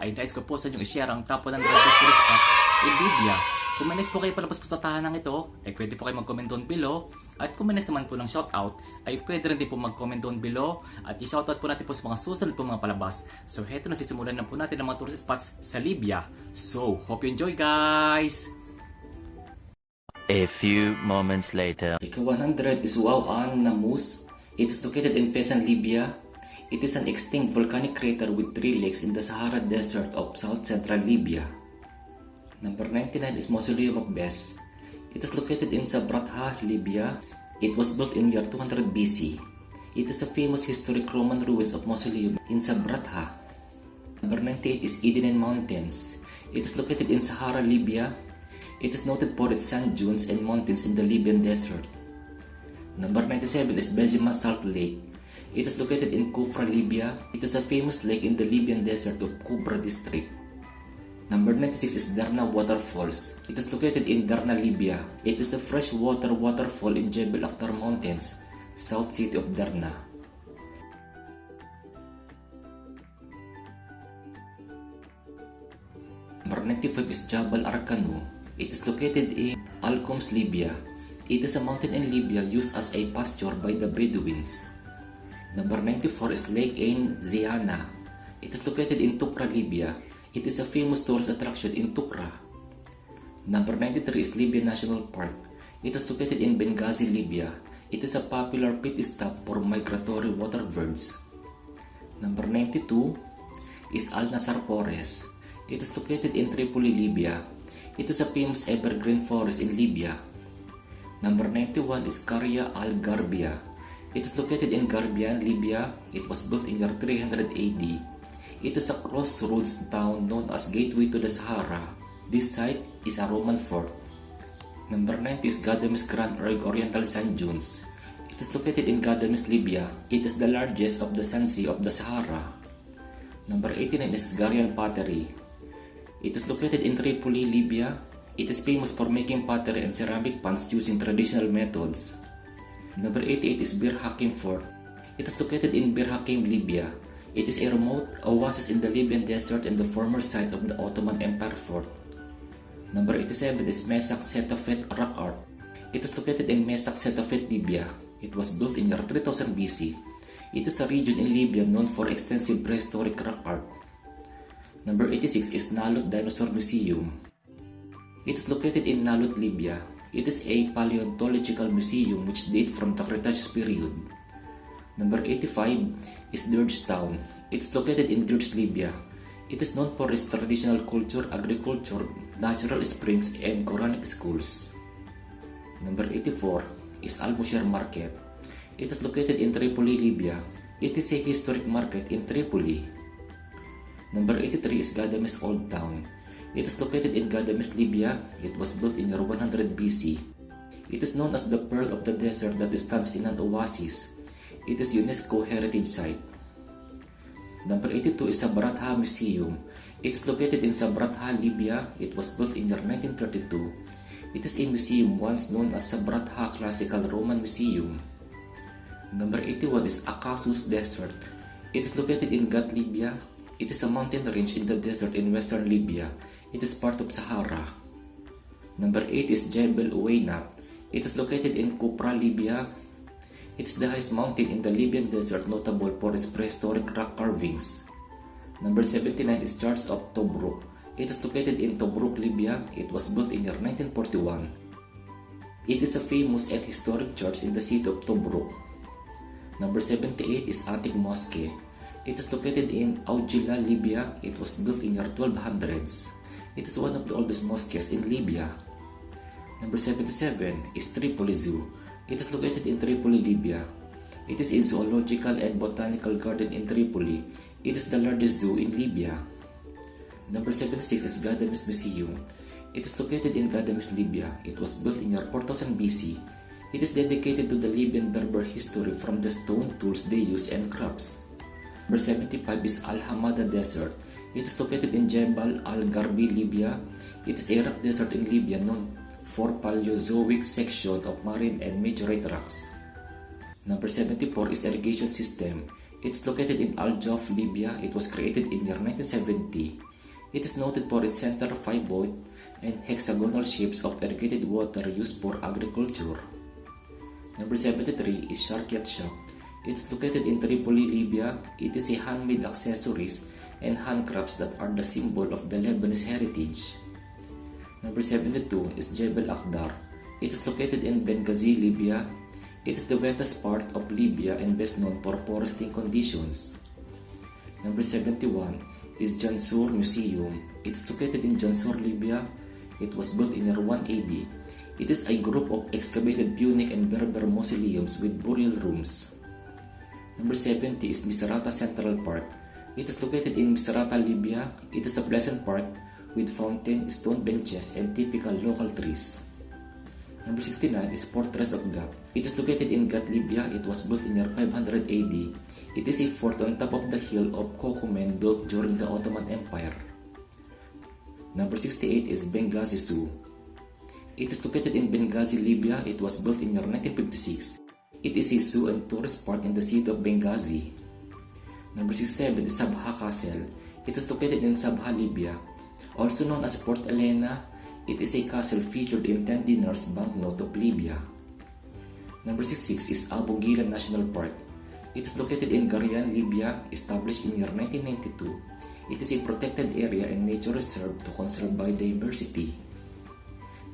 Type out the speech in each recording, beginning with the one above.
ay nais ko po sa inyong i-share ang top 100 best tourist spots in Libya. Kung may nais po kayo palabas po sa tahanang ito, ay pwede po kayo mag-comment down below. At kung may nais naman po ng shoutout, ay pwede rin din po mag-comment down below. At i-shoutout po natin po sa mga susunod po mga palabas. So heto na, sisimulan na po natin ang mga tourist spots sa Libya. So, hope you enjoy guys! A few moments later. Ika-100 is Wa'an Namus. It is located in Fezzan, Libya. It is an extinct volcanic crater with 3 lakes in the Sahara Desert of south-central Libya. Number 99 is Mausoleum of Bes. It is located in Sabratha, Libya. It was built in year 200 BC. It is a famous historic Roman ruins of mausoleum in Sabratha. Number 98 is Edenen Mountains. It is located in Sahara, Libya. It is noted for its sand dunes and mountains in the Libyan desert. Number 97 is Bezima Salt Lake. It is located in Kufra, Libya. It is a famous lake in the Libyan desert of Kubra district. Number 96 is Darna Waterfalls. It is located in Darna, Libya. It is a freshwater waterfall in Jebel Akhtar Mountains, south city of Darna. Number 95 is Jabal Arkanu. It is located in Alcoms, Libya. It is a mountain in Libya used as a pasture by the Bedouins. Number 94 is Lake Ain Ziana. It is located in Tukra, Libya. It is a famous tourist attraction in Tukra. Number 93 is Libya National Park. It is located in Benghazi, Libya. It is a popular pit stop for migratory water birds. Number 92 is Al Nasar Forest. It is located in Tripoli, Libya. It is a famous evergreen forest in Libya. Number 91 is Qarya Al-Garbia. It is located in Garbian, Libya. It was built in year 300 AD. It is a crossroads town known as Gateway to the Sahara. This site is a Roman fort. Number 90 is Gadames Grand Erg Oriental Sand Dunes. It is located in Gadames, Libya. It is the largest of the sand sea of the Sahara. Number 89 is Garian Pottery. It is located in Tripoli, Libya. It is famous for making pottery and ceramic pans using traditional methods. Number 88 is Bir Hakeim Fort. It is located in Bir Hakeim, Libya. It is a remote oasis in the Libyan desert and the former site of the Ottoman Empire fort. Number 87 is Mesak Setafet Rock Art. It is located in Mesak Setafet, Libya. It was built in year 3000 BC. It is a region in Libya known for extensive prehistoric rock art. Number 86 is Nalut Dinosaur Museum. It is located in Nalut, Libya. It is a paleontological museum which dates from the Cretaceous period. Number 85 is Dirge Town. It is located in Dirge, Libya. It is known for its traditional culture, agriculture, natural springs, and Quranic schools. Number 84 is Al Musher Market. It is located in Tripoli, Libya. It is a historic market in Tripoli. Number 83 is Gadames Old Town. It is located in Gadames, Libya. It was built in year 100 BC. It is known as the Pearl of the Desert that stands in an oasis. It is UNESCO Heritage Site. Number 82 is Sabratha Museum. It is located in Sabratha, Libya. It was built in year 1932. It is a museum once known as Sabratha Classical Roman Museum. Number 81 is Akassus Desert. It is located in Gat, Libya. It is a mountain range in the desert in western Libya. It is part of Sahara. Number 8 is Jebel Uweinat. It is located in Kupra, Libya. It is the highest mountain in the Libyan desert, notable for its prehistoric rock carvings. Number 79 is Church of Tobruk. It is located in Tobruk, Libya. It was built in year 1941. It is a famous and historic church in the city of Tobruk. Number 78 is Atik Mosque. It is located in Aujila, Libya. It was built in year 1200s. It is one of the oldest mosques in Libya. Number 77 is Tripoli Zoo. It is located in Tripoli, Libya. It is a zoological and botanical garden in Tripoli. It is the largest zoo in Libya. Number 76 is Gadames Museum. It is located in Gadames, Libya. It was built in year 4000 BC. It is dedicated to the Libyan Berber history from the stone tools they use and crafts. Number 75 is Al Hamada Desert. It is located in Jebel Al-Garbi, Libya. It is a rock desert in Libya known for Paleozoic section of marine and meteorite rocks. Number 74 is irrigation system. It's located in Al Jouf, Libya. It was created in year 1970. It is noted for its center pivot and hexagonal shapes of irrigated water used for agriculture. Number 73 is Sharkiyat Shop. It's located in Tripoli, Libya. It is a handmade accessories and handcrafts that are the symbol of the Lebanese heritage. Number 72 is Jebel Akhdar. It is located in Benghazi, Libya. It is the wettest part of Libya and best known for foresting conditions. Number 71 is Jansur Museum. It is located in Jansur, Libya. It was built in year 1 AD. It is a group of excavated Punic and Berber mausoleums with burial rooms. Number 70 is Misrata Central Park. It is located in Misrata, Libya. It is a pleasant park with fountain, stone benches, and typical local trees. Number 69 is Fortress of Gat. It is located in Gat, Libya. It was built in year 500 AD. It is a fort on top of the hill of Kokumen built during the Ottoman Empire. Number 68 is Benghazi Zoo. It is located in Benghazi, Libya. It was built in year 1956. It is a zoo and tourist park in the city of Benghazi. Number 67 is Sabha Castle. It is located in Sabha, Libya. Also known as Port Elena, it is a castle featured in 10 dinars banknote of Libya. Number 66 is Abu Ghila National Park. It is located in Garian, Libya, established in year 1992. It is a protected area and nature reserve to conserve biodiversity.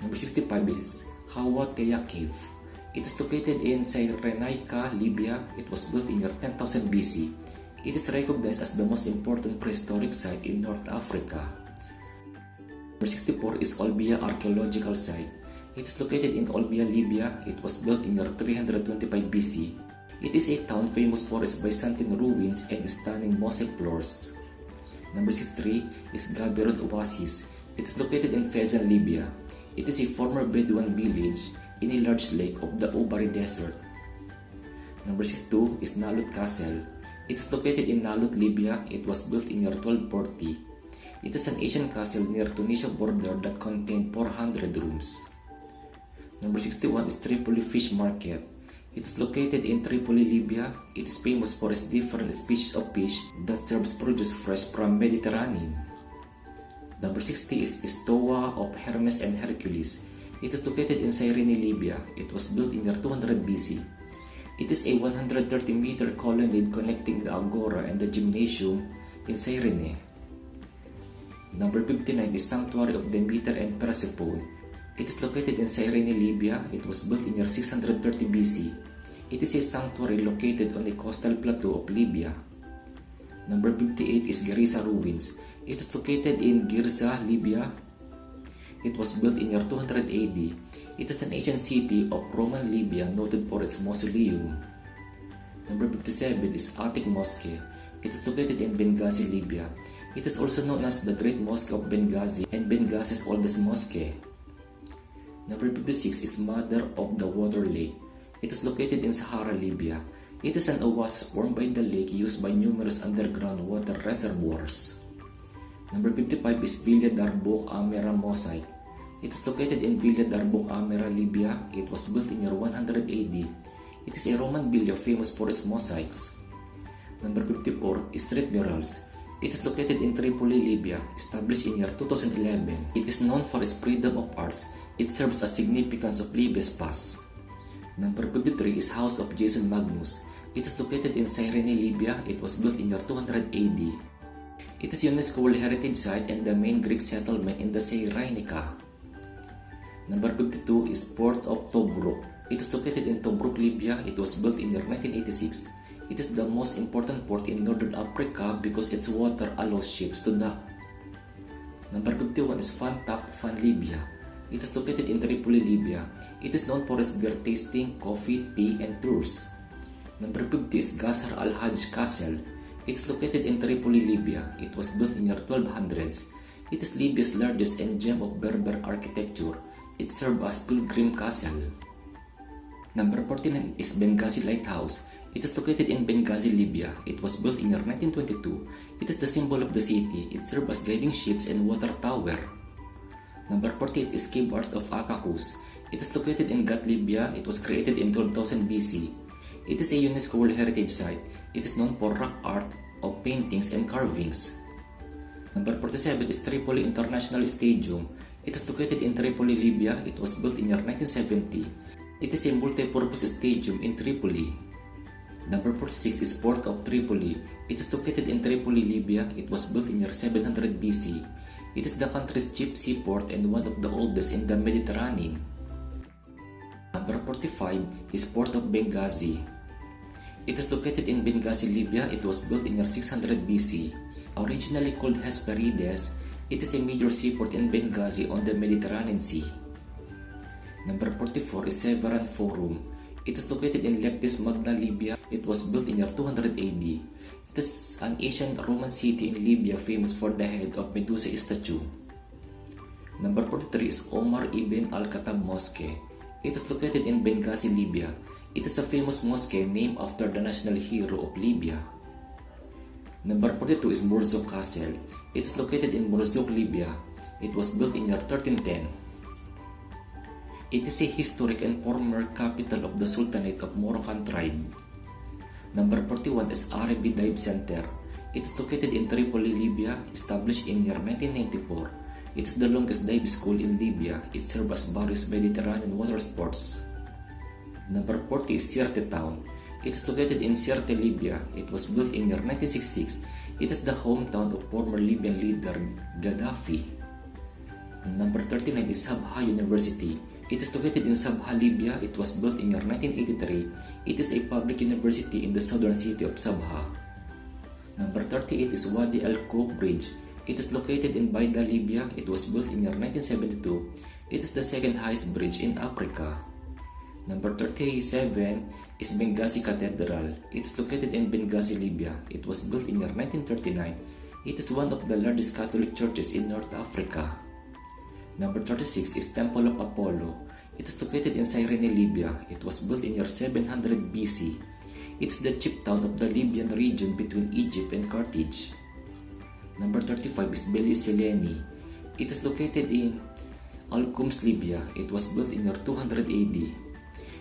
Number 65 is Hawa Teya Cave. It is located in Cyrenaica, Libya. It was built in year 10,000 BC. It is recognized as the most important prehistoric site in North Africa. Number 64 is Olbia Archaeological Site. It is located in Olbia, Libya. It was built in year 325 BC. It is a town famous for its Byzantine ruins and stunning mosaic floors. Number 63 is Gabirod Oasis. It is located in Fezzan, Libya. It is a former Bedouin village in a large lake of the Ubari Desert. Number 62 is Nalut Castle. It is located in Nalut, Libya. It was built in year 1240. It is an Asian castle near Tunisia border that contained 400 rooms. Number 61 is Tripoli Fish Market. It is located in Tripoli, Libya. It is famous for its different species of fish that serves produce fresh from Mediterranean. Number 60 is Stoa of Hermes and Hercules. It is located in Cyrene, Libya. It was built in year 200 BC. It is a 130-meter colonnade connecting the Agora and the Gymnasium in Cyrene. Number 59 is Sanctuary of Demeter and Persephone. It is located in Cyrene, Libya. It was built in year 630 BC. It is a sanctuary located on the coastal plateau of Libya. Number 58 is Gerisa Ruins. It is located in Girza, Libya. It was built in year 200 AD. It is an ancient city of Roman Libya noted for its mausoleum. Number 57 is Atik Mosque. It is located in Benghazi, Libya. It is also known as the Great Mosque of Benghazi and Benghazi's oldest mosque. Number 56 is Mother of the Water Lake. It is located in Sahara, Libya. It is an oasis formed by the lake used by numerous underground water reservoirs. Number 55 is Villa Darbouk Amera Mosaic. It is located in Villa Darbouk Amera, Libya. It was built in year 100 AD. It is a Roman villa famous for its mosaics. Number 54 is Street Murals. It is located in Tripoli, Libya, established in year 2011. It is known for its freedom of arts. It serves as significance of Libya's past. Number 53 is House of Jason Magnus. It is located in Cyrene, Libya. It was built in year 200 AD. It is UNESCO World Heritage Site and the main Greek settlement in the Cyrenaica. Number 52 is Port of Tobruk. It is located in Tobruk, Libya. It was built in year 1986. It is the most important port in Northern Africa because its water allows ships to dock. Number 51 is Fan Tap Fan Libya. It is located in Tripoli, Libya. It is known for its beer tasting, coffee, tea, and tours. Number 50 is Ghasar Al-Hajj Castle. It is located in Tripoli, Libya. It was built in year 1200s. It is Libya's largest and gem of Berber architecture. It served as pilgrim castle. Number 49 is Benghazi Lighthouse. It is located in Benghazi, Libya. It was built in year 1922. It is the symbol of the city. It served as guiding ships and water tower. Number 48 is Cave Art of Akakus. It is located in Gat, Libya. It was created in 12,000 BC. It is a UNESCO World Heritage Site. It is known for rock art of paintings and carvings. Number 47 is Tripoli International Stadium. It is located in Tripoli, Libya. It was built in year 1970. It is a multi-purpose stadium in Tripoli. Number 46 is Port of Tripoli. It is located in Tripoli, Libya. It was built in year 700 BC. It is the country's chief seaport and one of the oldest in the Mediterranean. Number 45 is Port of Benghazi. It is located in Benghazi, Libya. It was built in year 600 BC. Originally called Hesperides, it is a major seaport in Benghazi on the Mediterranean Sea. Number 44 is Severan Forum. It is located in Leptis Magna, Libya. It was built in year 200 AD. It is an ancient Roman city in Libya famous for the head of Medusa statue. Number 43 is Omar ibn al-Khattab Mosque. It is located in Benghazi, Libya. It is a famous mosque named after the national hero of Libya. Number 42 is Morzuk Castle. It is located in Morzuk, Libya. It was built in year 1310. It is a historic and former capital of the Sultanate of Moroccan tribe. Number 41 is Arabi Dive Center. It is located in Tripoli, Libya, established in year 1994. It is the longest dive school in Libya. It serves as various Mediterranean water sports. Number 40 is Sirte Town. It is located in Sirte, Libya. It was built in year 1966. It is the hometown of former Libyan leader Gaddafi. Number 39 is Sabha University. It is located in Sabha, Libya. It was built in year 1983. It is a public university in the southern city of Sabha. Number 38 is Wadi Al-Kouk Bridge. It is located in Baida, Libya. It was built in year 1972. It is the second highest bridge in Africa. Number 37 is Benghazi Cathedral. It is located in Benghazi, Libya. It was built in year 1939. It is one of the largest Catholic churches in North Africa. Number 36 is Temple of Apollo. It is located in Cyrene, Libya. It was built in year 700 BC. It is the chief town of the Libyan region between Egypt and Carthage. Number 35 is Beli Seleni. It is located in Alcoms, Libya. It was built in year 200 AD.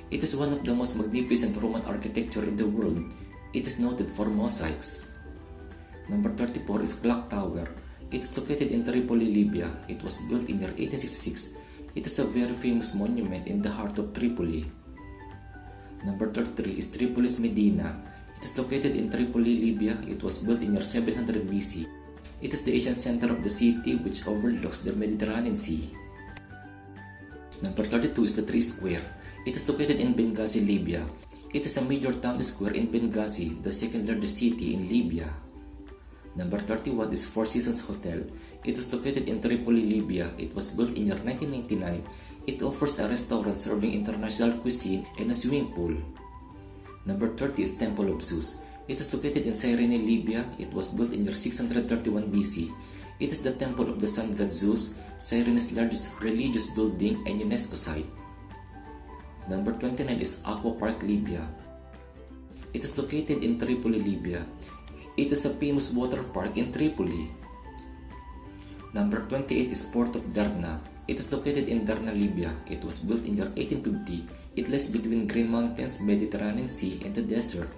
It is one of the most magnificent Roman architecture in the world. It is noted for mosaics. Number 34 is Clock Tower. It is located in Tripoli, Libya. It was built in year 1866. It is a very famous monument in the heart of Tripoli. Number 33 is Tripolis Medina. It is located in Tripoli, Libya. It was built in year 700 BC. It is the ancient center of the city which overlooks the Mediterranean Sea. Number 32 is the Tree Square. It is located in Benghazi, Libya. It is a major town square in Benghazi, the second largest city in Libya. Number 31 is Four Seasons Hotel. It is located in Tripoli, Libya. It was built in year 1999. It offers a restaurant serving international cuisine and a swimming pool. Number 30 is Temple of Zeus. It is located in Cyrene, Libya. It was built in year 631 BC. It is the temple of the sun god Zeus, Cyrene's largest religious building and UNESCO site. Number 29 is Aqua Park, Libya. It is located in Tripoli, Libya. It is a famous water park in Tripoli. Number 28 is Port of Derna. It is located in Derna, Libya. It was built in year 1850. It lies between Green Mountains, Mediterranean Sea, and the desert.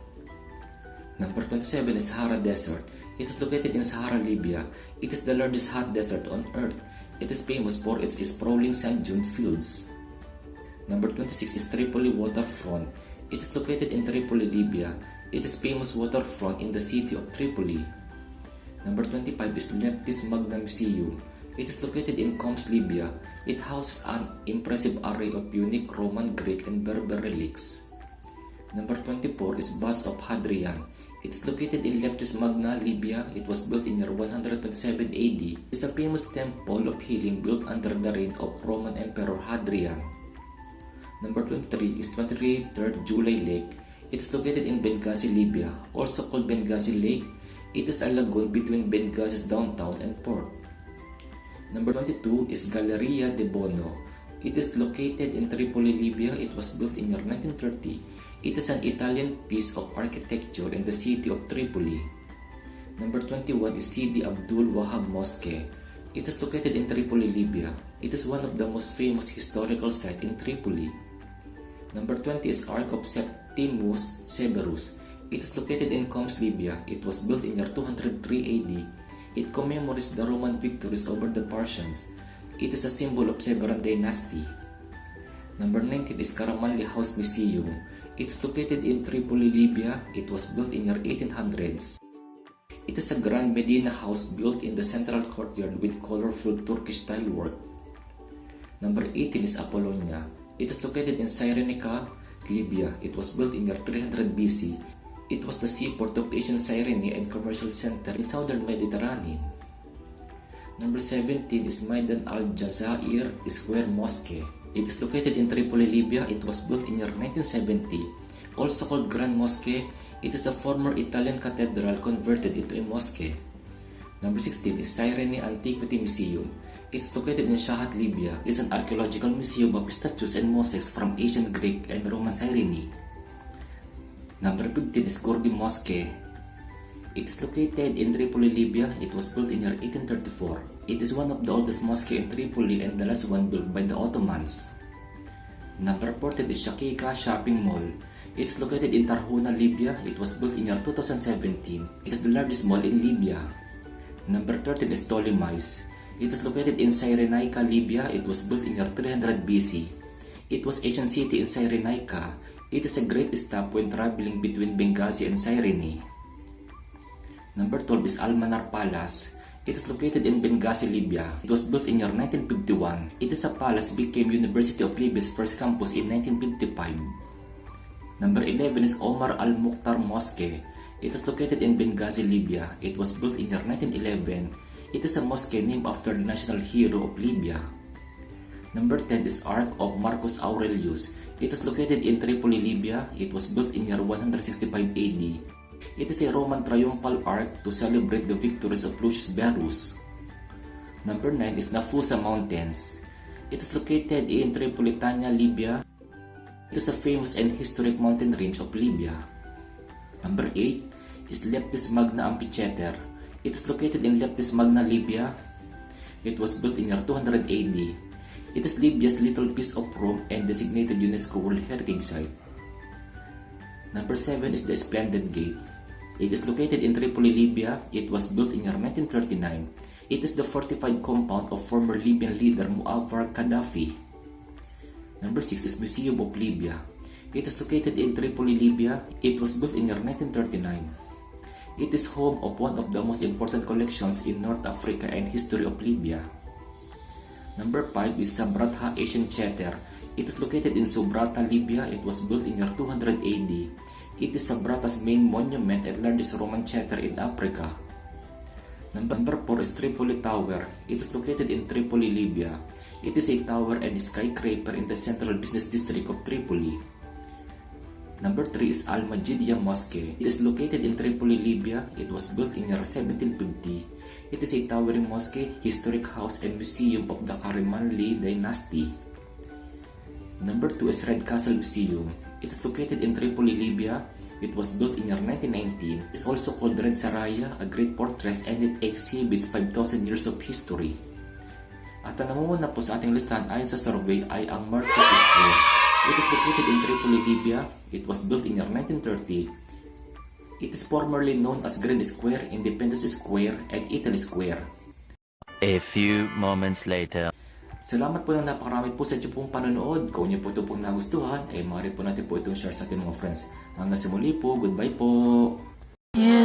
Number 27 is Sahara Desert. It is located in Sahara, Libya. It is the largest hot desert on earth. It is famous for its sprawling sand dune fields. Number 26 is Tripoli Waterfront. It is located in Tripoli, Libya. It is famous waterfront in the city of Tripoli. Number 25 is Leptis Magna Museum. It is located in Coms, Libya. It houses an impressive array of unique Roman, Greek, and Berber relics. Number 24 is Baths of Hadrian. It is located in Leptis Magna, Libya. It was built in year 127 AD. It is a famous temple of healing built under the reign of Roman Emperor Hadrian. Number 23 is 23rd July Lake. It is located in Benghazi, Libya, also called Benghazi Lake. It is a lagoon between Benghazi's downtown and port. Number 22 is Galleria de Bono. It is located in Tripoli, Libya. It was built in year 1930. It is an Italian piece of architecture in the city of Tripoli. Number 21 is Sidi Abdul Wahab Mosque. It is located in Tripoli, Libya. It is one of the most famous historical sites in Tripoli. Number 20 is Ark of Septimus Severus. It is located in Coms, Libya. It was built in year 203 AD. It commemorates the Roman victories over the Persians. It is a symbol of Severan dynasty. Number 19 is Karamanli House Museum. It's located in Tripoli, Libya. It was built in the 1800s. It is a grand Medina house built in the central courtyard with colorful Turkish tile work. Number 18 is Apollonia. It is located in Cyrenaica, Libya. It was built in the 300 BC. It was the seaport of ancient Cyrene and commercial center in southern Mediterranean. Number 17 is Maidan al-Jazair Square Mosque. It is located in Tripoli, Libya. It was built in the 1970. Also called Grand Mosque, it is a former Italian cathedral converted into a mosque. Number 16 is Cyrene Antiquity Museum. It is located in Shahat, Libya. It is an archaeological museum of statues and mosaics from ancient Greek and Roman Cyrene. Number 15 is Gorgi Mosque. It is located in Tripoli, Libya. It was built in the year 1834. It is one of the oldest mosques in Tripoli and the last one built by the Ottomans. Number 14 is Shakika Shopping Mall. It is located in Tarhuna, Libya. It was built in the year 2017. It is the largest mall in Libya. Number 13 is Ptolemais. It is located in Cyrenaica, Libya. It was built in the year 300 BC. It was ancient city in Cyrenaica. It is a great stop when traveling between Benghazi and Cyrene. Number 12 is Almanar Palace. It is located in Benghazi, Libya. It was built in the year 1951. It is a palace became University of Libya's first campus in 1955. Number 11 is Omar Al-Mukhtar Mosque. It is located in Benghazi, Libya. It was built in the year 1911. It is a mosque named after the national hero of Libya. Number 10 is Ark of Marcus Aurelius. It is located in Tripoli, Libya. It was built in the year 165 AD. It is a Roman triumphal arch to celebrate the victories of Lucius Verus. Number 9 is Nafusa Mountains. It is located in Tripolitania, Libya. It is a famous and historic mountain range of Libya. Number 8 is Leptis Magna Amphitheater. It is located in Leptis Magna, Libya. It was built in the year 200 AD. It is Libya's little piece of Rome and designated UNESCO World Heritage Site. Number 7 is the Splendid Gate. It is located in Tripoli, Libya. It was built in the year 1939. It is the fortified compound of former Libyan leader Muammar Gaddafi. Number 6 is Museum of Libya. It is located in Tripoli, Libya. It was built in the year 1939. It is home of one of the most important collections in North Africa and history of Libya. Number 5 is Sabratha Asian Theater. It is located in Subrata, Libya. It was built in the year 200 AD. It is Sabrata's main monument and largest Roman theater in Africa. Number 4 is Tripoli Tower. It is located in Tripoli, Libya. It is a tower and skyscraper in the central business district of Tripoli. Number 3 is Al-Majidiyah Mosque. It is located in Tripoli, Libya. It was built in the year 1750. It is a towering mosque, historic house, and museum of the Karamanli dynasty. Number 2 is Red Castle Museum. It is located in Tripoli, Libya. It was built in the year 1919. It is also called Red Saraya, a great fortress, and it exhibits 5,000 years of history. At ang namumuna po sa ating listahan ayon sa survey ay ang Marcus Square. It is located in Tripoli, Libya. It was built in the year 1930. It is formerly known as Grand Square, Independence Square, and Italy Square. A few moments later. Salamat po ng napakarami po sa inyo pong panonood. Kung niyo po ito pong nagustuhan, ay maaari po natin po itong share sa ating mga friends. Hanggang sa muli po, goodbye po! Yeah.